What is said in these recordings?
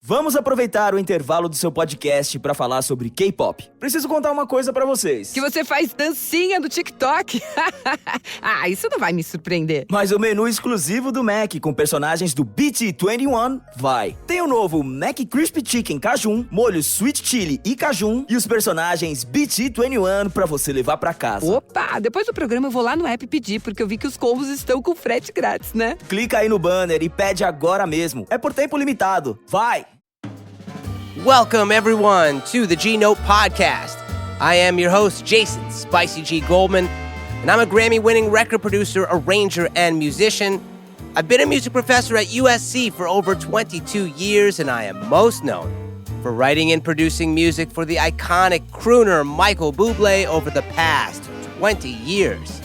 Vamos aproveitar o intervalo do seu podcast para falar sobre K-pop. Preciso contar uma coisa para vocês. Que você faz dancinha no TikTok? Ah, isso não vai me surpreender. Mas o menu exclusivo do Mac com personagens do BT21 vai. Tem o novo Mac Crispy Chicken Cajun, molho Sweet Chili e Cajun e os personagens BT21 para você levar para casa. Opa, depois do programa eu vou lá no app pedir, porque eu vi que os combos estão com frete grátis, né? Clica aí no banner e pede agora mesmo. É por tempo limitado. Vai! Welcome, everyone, to the G Note Podcast. I am your host, Jason Spicy G. Goldman, and I'm a Grammy-winning record producer, arranger, and musician. I've been a music professor at USC for over 22 years, and I am most known for writing and producing music for the iconic crooner Michael Bublé over the past 20 years.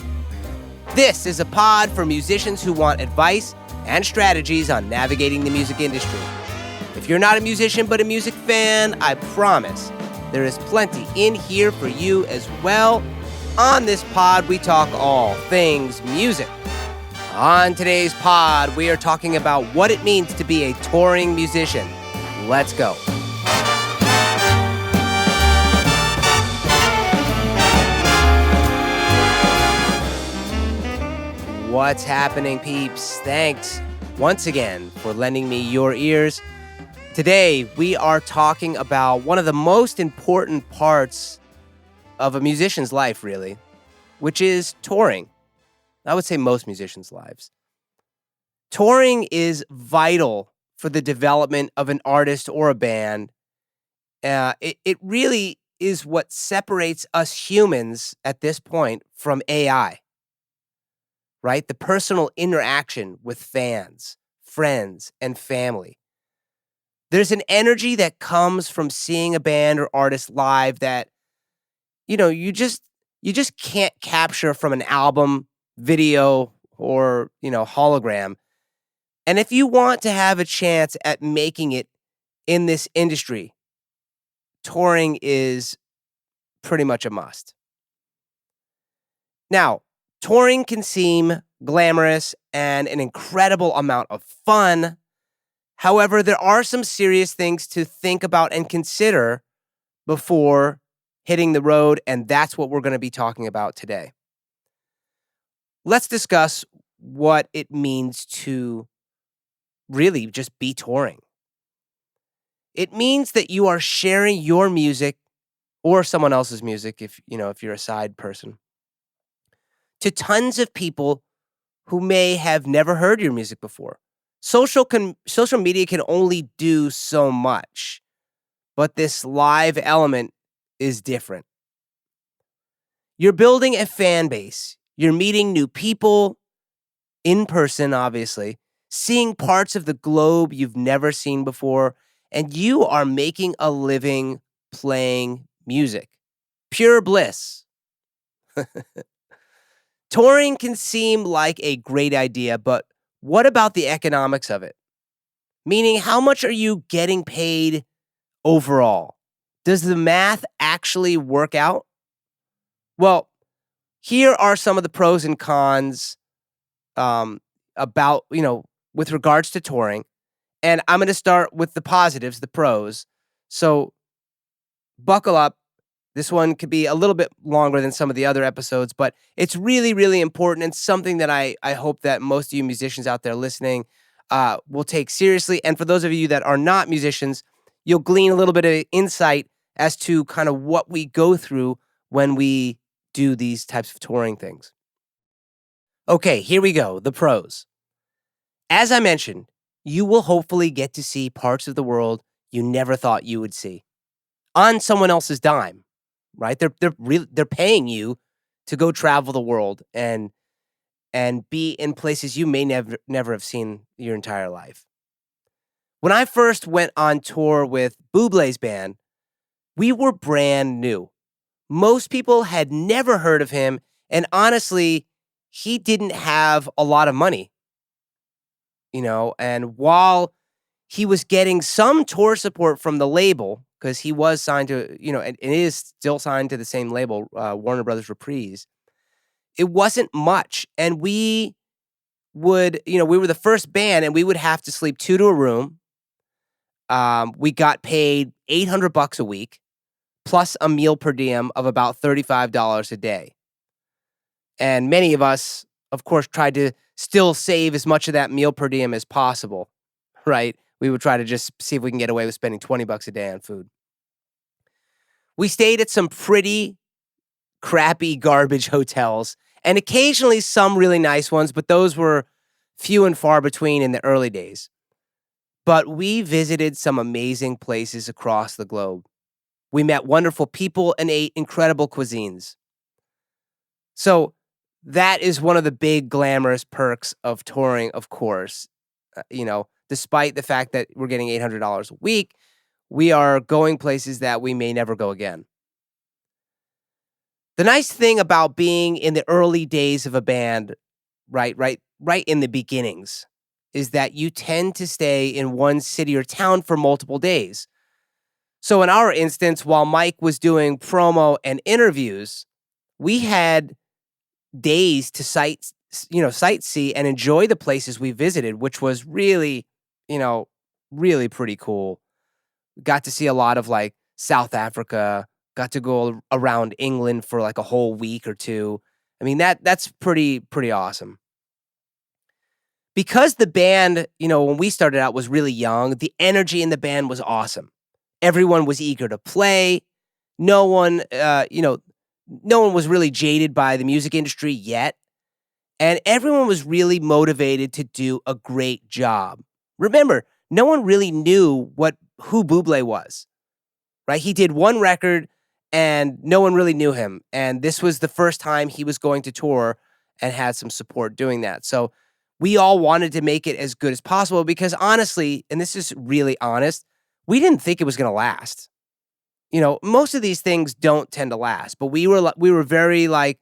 This is a pod for musicians who want advice and strategies on navigating the music industry. If you're not a musician but a music fan, I promise there is plenty in here for you as well. On this pod, we talk all things music. On today's pod, we are talking about what it means to be a touring musician. Let's go. What's happening, peeps? Thanks once again for lending me your ears. Today, we are talking about one of the most important parts of a musician's life, really, which is touring. I would say most musicians' lives. Touring is vital for the development of an artist or a band. It really is what separates us humans at this point from AI, right? The personal interaction with fans, friends, and family. There's an energy that comes from seeing a band or artist live that, you just can't capture from an album, video, or, hologram. And if you want to have a chance at making it in this industry, touring is pretty much a must. Now, touring can seem glamorous and an incredible amount of fun. However, there are some serious things to think about and consider before hitting the road, and that's what we're going to be talking about today. Let's discuss what it means to really just be touring. It means that you are sharing your music or someone else's music, if you're a side person, to tons of people who may have never heard your music before. Social media can only do so much, but this live element is different. You're building a fan base. You're meeting new people in person, obviously, seeing parts of the globe you've never seen before, and you are making a living playing music. Pure bliss. Touring can seem like a great idea, but what about the economics of it? Meaning, how much are you getting paid overall? Does the math actually work out? Well, here are some of the pros and cons about, with regards to touring. And I'm going to start with the positives, the pros. So buckle up. This one could be a little bit longer than some of the other episodes, but it's really, really important and something that I hope that most of you musicians out there listening will take seriously. And for those of you that are not musicians, you'll glean a little bit of insight as to kind of what we go through when we do these types of touring things. Okay, here we go, the pros. As I mentioned, you will hopefully get to see parts of the world you never thought you would see on someone else's dime. Right? They're paying you to go travel the world and be in places you may never have seen your entire life. When I first went on tour with Bublé's band, we were brand new. Most people had never heard of him, and honestly, he didn't have a lot of money. And while he was getting some tour support from the label, because he was signed to, and is still signed to the same label, Warner Brothers Reprise. It wasn't much. And we would, we were the first band and we would have to sleep 2 to a room. We got paid $800 a week, plus a meal per diem of about $35 a day. And many of us, of course, tried to still save as much of that meal per diem as possible, right? We would try to just see if we can get away with spending $20 a day on food. We stayed at some pretty crappy garbage hotels and occasionally some really nice ones, but those were few and far between in the early days. But we visited some amazing places across the globe. We met wonderful people and ate incredible cuisines. So that is one of the big glamorous perks of touring, of course. Despite the fact that we're getting $800 a week, we are going places that we may never go again. The nice thing about being in the early days of a band, right in the beginnings, is that you tend to stay in one city or town for multiple days. So in our instance, while Mike was doing promo and interviews, we had days to sightsee and enjoy the places we visited, which was really, really pretty cool. We got to see a lot of like South Africa, got to go around England for like a whole week or two. I mean, that's pretty awesome. Because the band, when we started out was really young, the energy in the band was awesome. Everyone was eager to play. No one was really jaded by the music industry yet. And everyone was really motivated to do a great job. Remember, no one really knew who Bublé was, right? He did one record and no one really knew him. And this was the first time he was going to tour and had some support doing that. So we all wanted to make it as good as possible because honestly, and this is really honest, we didn't think it was going to last. Most of these things don't tend to last, but we were very like,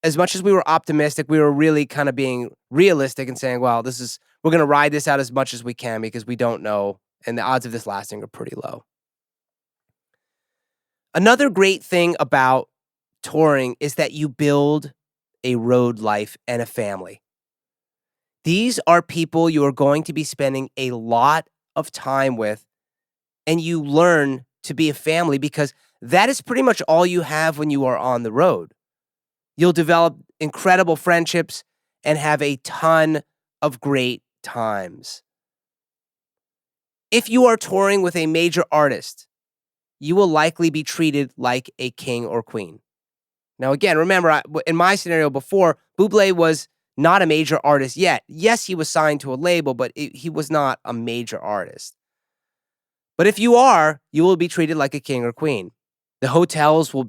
as much as we were optimistic, we were really kind of being realistic and saying, well, we're going to ride this out as much as we can because we don't know. And the odds of this lasting are pretty low. Another great thing about touring is that you build a road life and a family. These are people you are going to be spending a lot of time with, and you learn to be a family because that is pretty much all you have when you are on the road. You'll develop incredible friendships and have a ton of great times. If you are touring with a major artist, you will likely be treated like a king or queen. Now, again, remember, in my scenario before, Bublé was not a major artist yet. Yes, he was signed to a label, but he was not a major artist. But if you are, you will be treated like a king or queen. The hotels will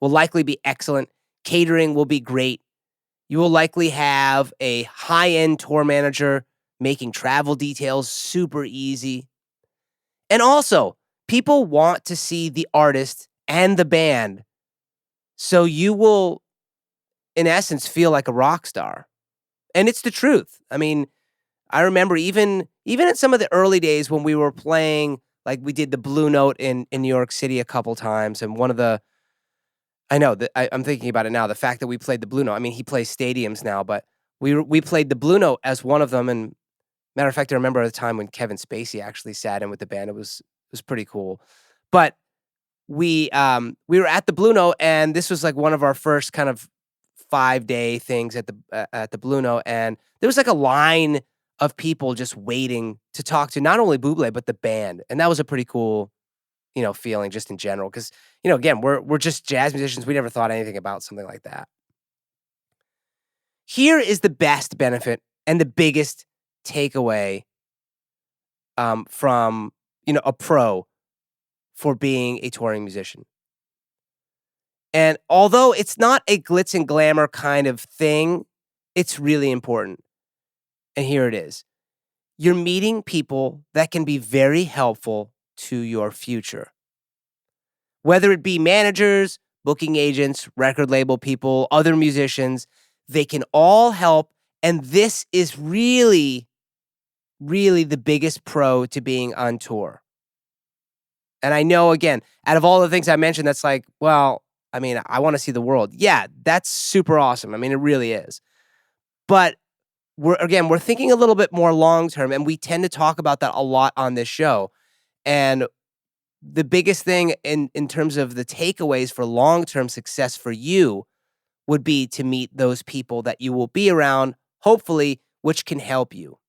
likely be excellent. Catering will be great. You will likely have a high-end tour manager making travel details super easy. And also, people want to see the artist and the band, so you will, in essence, feel like a rock star. And it's the truth. I mean, I remember even in some of the early days when we were playing, like we did the Blue Note in New York City a couple times, and I'm thinking about it now, the fact that we played the Blue Note. I mean, he plays stadiums now, but we played the Blue Note as one of them. And matter of fact, I remember at the time when Kevin Spacey actually sat in with the band. It was pretty cool. But we were at the Blue Note, and this was like one of our first kind of 5-day things at the Blue Note, and there was like a line of people just waiting to talk to not only Bublé but the band, and that was a pretty cool, feeling just in general. Because again, we're just jazz musicians. We never thought anything about something like that. Here is the best benefit and the biggest takeaway from a pro for being a touring musician. And although it's not a glitz and glamour kind of thing, it's really important. And here it is. You're meeting people that can be very helpful to your future. Whether it be managers, booking agents, record label people, other musicians, they can all help. And this is really, really the biggest pro to being on tour. And I know, again, out of all the things I mentioned, that's like, well, I mean, I want to see the world. Yeah, that's super awesome. I mean, it really is. But we're thinking a little bit more long-term, and we tend to talk about that a lot on this show. And the biggest thing in terms of the takeaways for long-term success for you would be to meet those people that you will be around, hopefully, which can help you.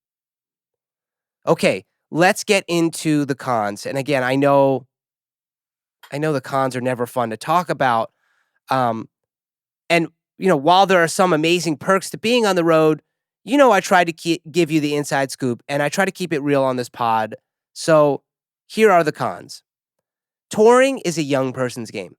Okay, let's get into the cons. And again, I know the cons are never fun to talk about. And while there are some amazing perks to being on the road, I try to give you the inside scoop, and I try to keep it real on this pod. So here are the cons. Touring is a young person's game.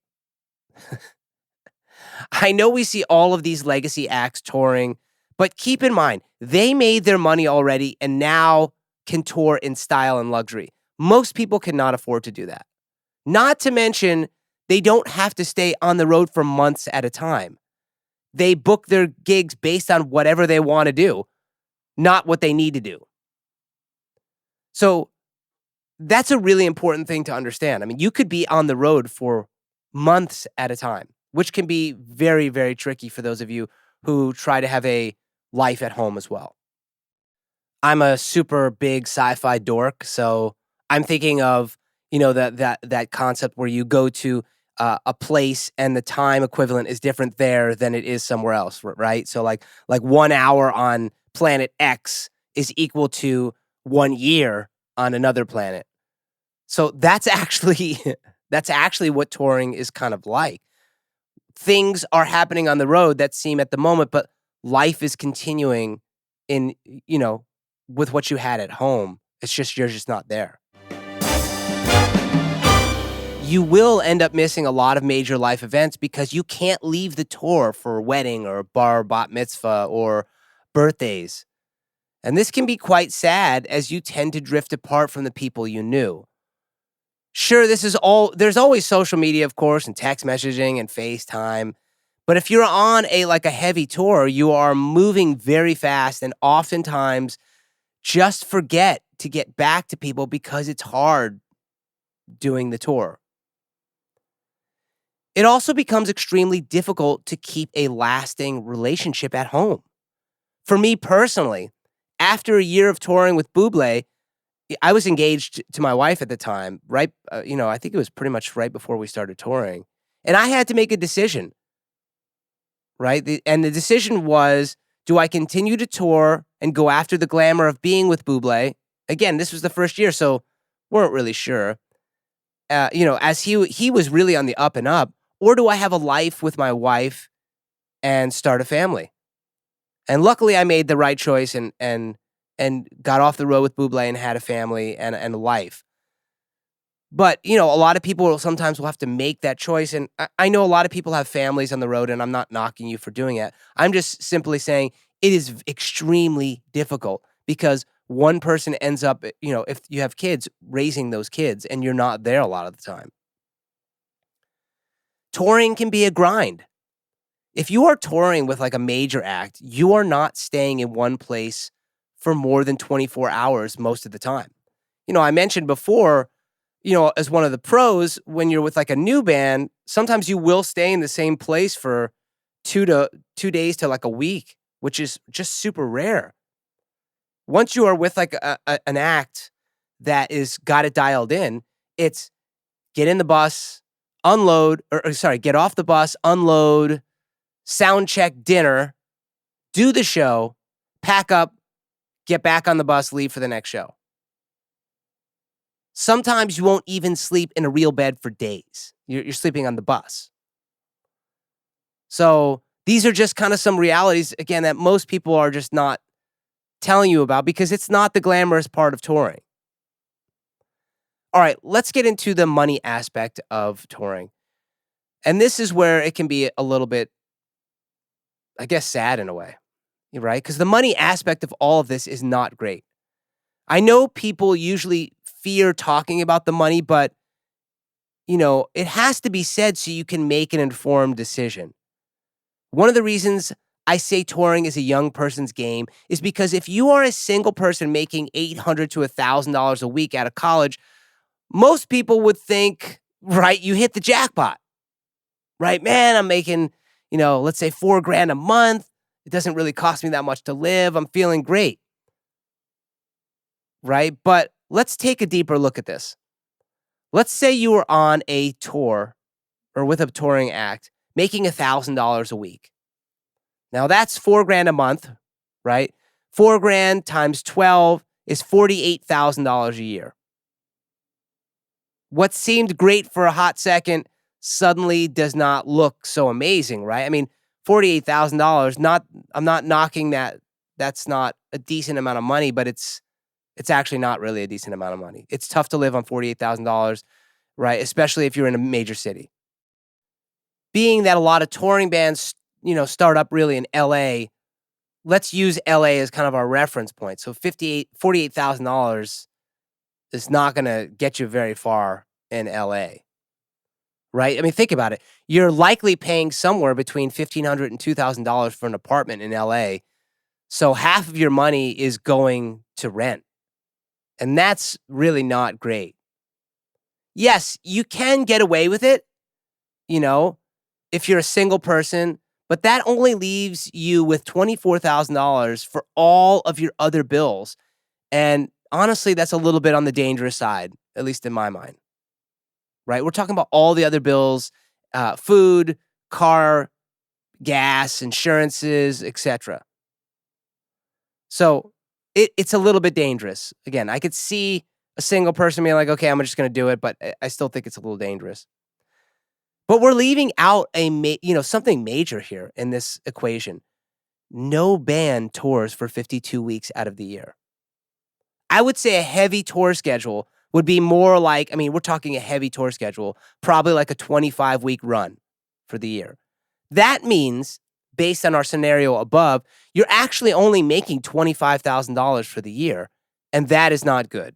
I know we see all of these legacy acts touring, but keep in mind, they made their money already and now can tour in style and luxury. Most people cannot afford to do that. Not to mention, they don't have to stay on the road for months at a time. They book their gigs based on whatever they want to do, not what they need to do. So that's a really important thing to understand. I mean, you could be on the road for months at a time, which can be very, very tricky for those of you who try to have a life at home as well. I'm a super big sci-fi dork, so I'm thinking of, that concept where you go to a place and the time equivalent is different there than it is somewhere else, right? So like 1 hour on planet X is equal to 1 year on another planet. So that's actually what touring is kind of like. Things are happening on the road that seem at the moment, but life is continuing in, with what you had at home. It's just, you're just not there. You will end up missing a lot of major life events because you can't leave the tour for a wedding or bar bat mitzvah or birthdays. And this can be quite sad as you tend to drift apart from the people you knew. Sure, there's always social media, of course, and text messaging and FaceTime. But if you're on a heavy tour, you are moving very fast and oftentimes just forget to get back to people because it's hard doing the tour. It also becomes extremely difficult to keep a lasting relationship at home. For me personally, after a year of touring with Bublé, I was engaged to my wife at the time, right? I think it was pretty much right before we started touring. And I had to make a decision, right? And the decision was, do I continue to tour and go after the glamour of being with Bublé? Again, this was the first year, so weren't really sure. As he was really on the up and up, or do I have a life with my wife and start a family? And luckily, I made the right choice and got off the road with Bublé and had a family and a life. But, a lot of people sometimes will have to make that choice. And I know a lot of people have families on the road, and I'm not knocking you for doing it. I'm just simply saying it is extremely difficult because one person ends up, if you have kids, raising those kids, and you're not there a lot of the time. Touring can be a grind. If you are touring with a major act, you are not staying in one place for more than 24 hours most of the time. I mentioned before, as one of the pros, when you're with a new band, sometimes you will stay in the same place for 2 days to a week, which is just super rare. Once you are with an act that is got it dialed in, it's get in the bus, unload, get off the bus, unload, sound check dinner, do the show, pack up, get back on the bus, leave for the next show. Sometimes you won't even sleep in a real bed for days. You're sleeping on the bus. So these are just kind of some realities, again, that most people are just not telling you about because it's not the glamorous part of touring. All right, let's get into the money aspect of touring. And this is where it can be a little bit, I guess, sad in a way, right? Because the money aspect of all of this is not great. I know people usually fear talking about the money, but, it has to be said so you can make an informed decision. One of the reasons I say touring is a young person's game is because if you are a single person making $800 to $1,000 a week out of college, most people would think, right, you hit the jackpot, right? Man, I'm making, let's say $4,000 a month. It doesn't really cost me that much to live. I'm feeling great, right? But let's take a deeper look at this. Let's say you were on a tour or with a touring act making $1,000 a week. Now that's $4,000 a month, right? $4,000 times 12 is $48,000 a year. What seemed great for a hot second suddenly does not look so amazing, right? I mean, $48,000, I'm not knocking that. That's not a decent amount of money, but it's actually not really a decent amount of money. It's tough to live on $48,000, right? Especially if you're in a major city. Being that a lot of touring bands, start up really in LA, let's use LA as kind of our reference point. So $48,000 is not going to get you very far in LA, right? I mean, think about it. You're likely paying somewhere between $1,500 and $2,000 for an apartment in LA. So half of your money is going to rent. And that's really not great. Yes, you can get away with it, if you're a single person, but that only leaves you with $24,000 for all of your other bills. And honestly, that's a little bit on the dangerous side, at least in my mind, right? We're talking about all the other bills, food, car, gas, insurances, etc. So it's a little bit dangerous. Again, I could see a single person being like, okay, I'm just going to do it, but I still think it's a little dangerous. But we're leaving out something major here in this equation. No band tours for 52 weeks out of the year. I would say a heavy tour schedule would be more like, we're talking a heavy tour schedule, probably like a 25-week run for the year. That means, based on our scenario above, you're actually only making $25,000 for the year, and that is not good.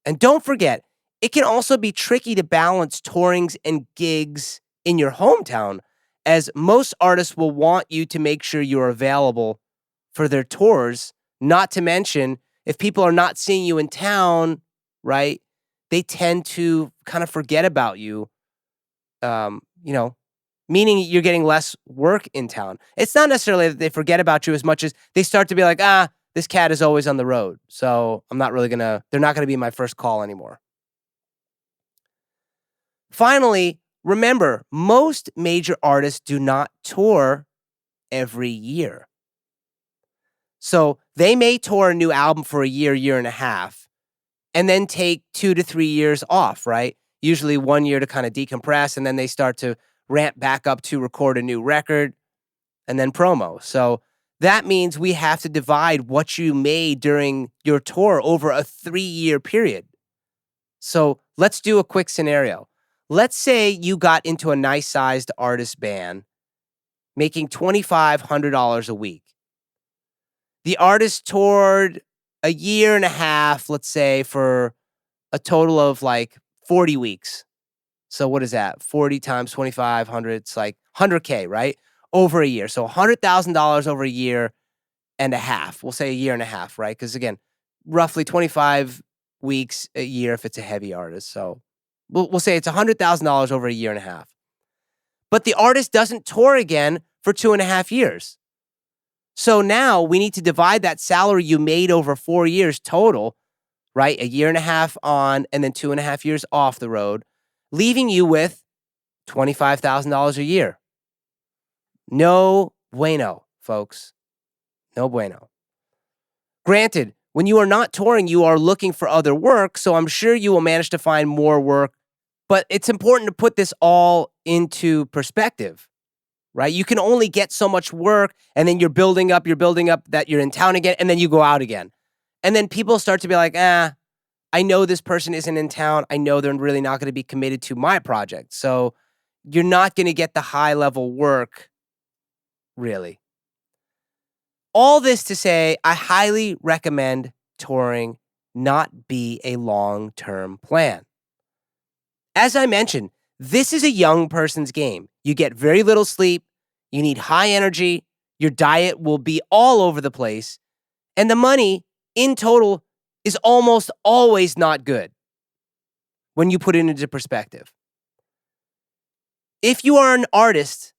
And don't forget, it can also be tricky to balance tourings and gigs in your hometown, as most artists will want you to make sure you're available for their tours, not to mention if people are not seeing you in town, right, they tend to kind of forget about you, meaning you're getting less work in town. It's not necessarily that they forget about you as much as they start to be like, this cat is always on the road, so they're not going to be my first call anymore. Finally, remember, most major artists do not tour every year. So they may tour a new album for a year and a half, and then take 2 to 3 years off, right? Usually 1 year to kind of decompress, and then they start to ramp back up to record a new record and then promo. So that means we have to divide what you made during your tour over a 3-year period. So let's do a quick scenario. Let's say you got into a nice-sized artist band making $2,500 a week. The artist toured a year and a half, let's say, for a total of like 40 weeks. So what is that? 40 times 2,500, it's like $100K, right? Over a year. So $100,000 over a year and a half. We'll say a year and a half, right? Because again, roughly 25 weeks a year if it's a heavy artist. So we'll say it's $100,000 over a year and a half. But the artist doesn't tour again for 2.5 years. So now we need to divide that salary you made over 4 years total, right? A year and a half on and then 2.5 years off the road, leaving you with $25,000 a year. No bueno, folks. No bueno. Granted, when you are not touring, you are looking for other work, so I'm sure you will manage to find more work, but it's important to put this all into perspective, right? You can only get so much work, and then you're building up that you're in town again, and then you go out again. And then people start to be like, I know this person isn't in town. I know they're really not going to be committed to my project. So you're not going to get the high-level work, really. All this to say, I highly recommend touring not be a long-term plan. As I mentioned, this is a young person's game. You get very little sleep, you need high energy, your diet will be all over the place, and the money in total is almost always not good when you put it into perspective. If you are an artist,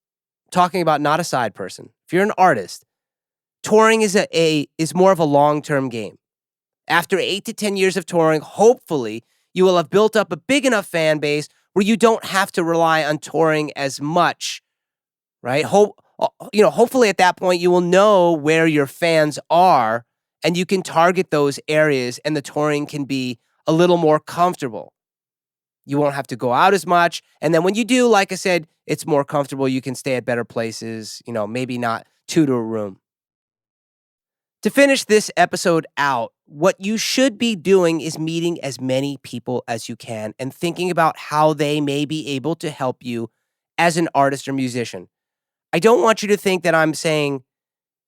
talking about not a side person, if you're an artist, touring is more of a long-term game. After 8 to 10 years of touring, hopefully you will have built up a big enough fan base where you don't have to rely on touring as much, right? Hopefully at that point you will know where your fans are and you can target those areas and the touring can be a little more comfortable. You won't have to go out as much. And then when you do, like I said, it's more comfortable. You can stay at better places, maybe not 2 to a room. To finish this episode out, what you should be doing is meeting as many people as you can and thinking about how they may be able to help you as an artist or musician. I don't want you to think that I'm saying,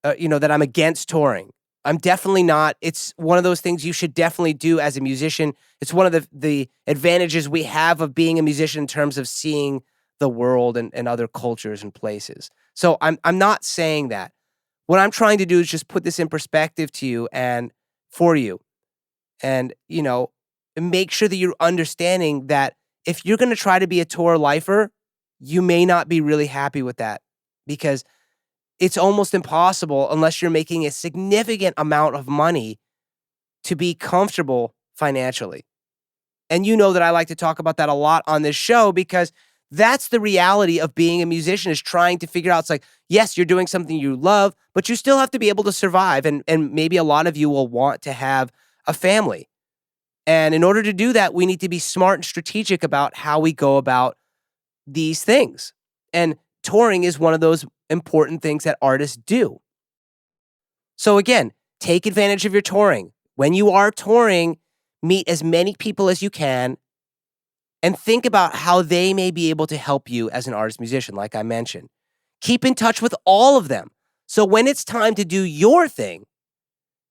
that I'm against touring. I'm definitely not. It's one of those things you should definitely do as a musician. It's one of the advantages we have of being a musician in terms of seeing the world and other cultures and places. So I'm not saying that. What I'm trying to do is just put this in perspective to you and for you. And, make sure that you're understanding that if you're going to try to be a tour lifer, you may not be really happy with that because it's almost impossible unless you're making a significant amount of money to be comfortable financially. And you know that I like to talk about that a lot on this show because that's the reality of being a musician is trying to figure out, it's like, yes, you're doing something you love, but you still have to be able to survive. And maybe a lot of you will want to have a family. And in order to do that, we need to be smart and strategic about how we go about these things. And touring is one of those important things that artists do. So again, take advantage of your touring. When you are touring, meet as many people as you can and think about how they may be able to help you as an artist musician, like I mentioned. Keep in touch with all of them. So when it's time to do your thing,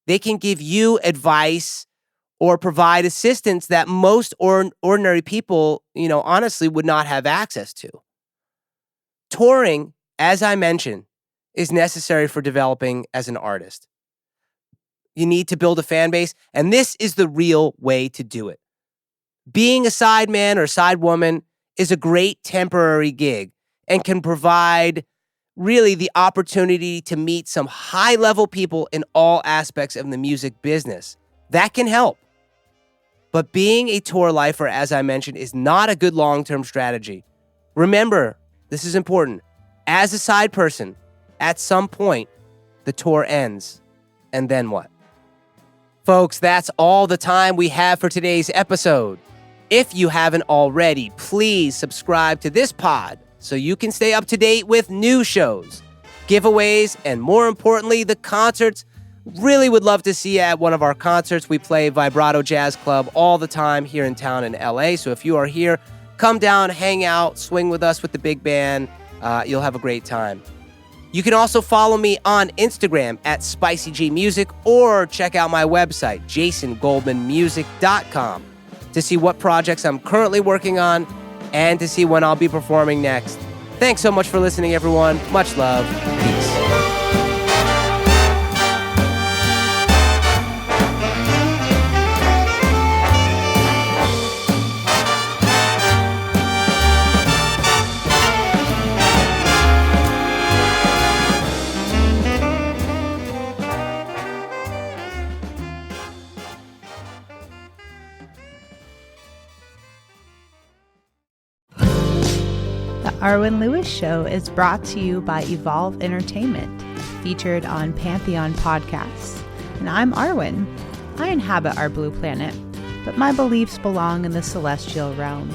they can give you advice or provide assistance that most ordinary people, honestly would not have access to. Touring, as I mentioned, is necessary for developing as an artist. You need to build a fan base, and this is the real way to do it. Being a sideman or sidewoman is a great temporary gig and can provide really the opportunity to meet some high-level people in all aspects of the music business. That can help. But being a tour lifer, as I mentioned, is not a good long-term strategy. Remember, this is important. As a side person, at some point, the tour ends. And then what? Folks, that's all the time we have for today's episode. If you haven't already, please subscribe to this pod so you can stay up to date with new shows, giveaways, and more importantly, the concerts. Really would love to see you at one of our concerts. We play Vibrato Jazz Club all the time here in town in LA. So if you are here, come down, hang out, swing with us with the big band. You'll have a great time. You can also follow me on Instagram at SpicyGMusic or check out my website, jasongoldmanmusic.com, to see what projects I'm currently working on and to see when I'll be performing next. Thanks so much for listening, everyone. Much love. Peace. The Arwen Lewis Show is brought to you by Evolve Entertainment, featured on Pantheon Podcasts. And I'm Arwen. I inhabit our blue planet, but my beliefs belong in the celestial realm.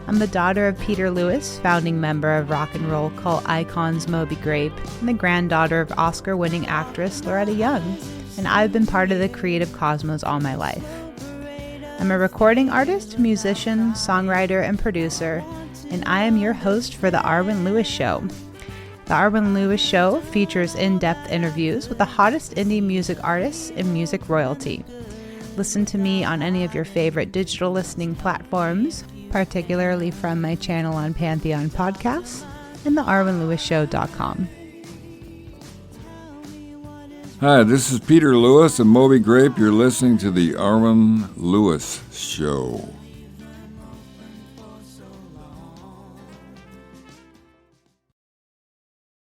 I'm the daughter of Peter Lewis, founding member of rock and roll cult icons Moby Grape, and the granddaughter of Oscar-winning actress Loretta Young, and I've been part of the creative cosmos all my life. I'm a recording artist, musician, songwriter, and producer, and I am your host for The Arwen Lewis Show. The Arwen Lewis Show features in-depth interviews with the hottest indie music artists and music royalty. Listen to me on any of your favorite digital listening platforms, particularly from my channel on Pantheon Podcasts and thearwenlewisshow.com. Hi, this is Peter Lewis and Moby Grape. You're listening to The Arwen Lewis Show.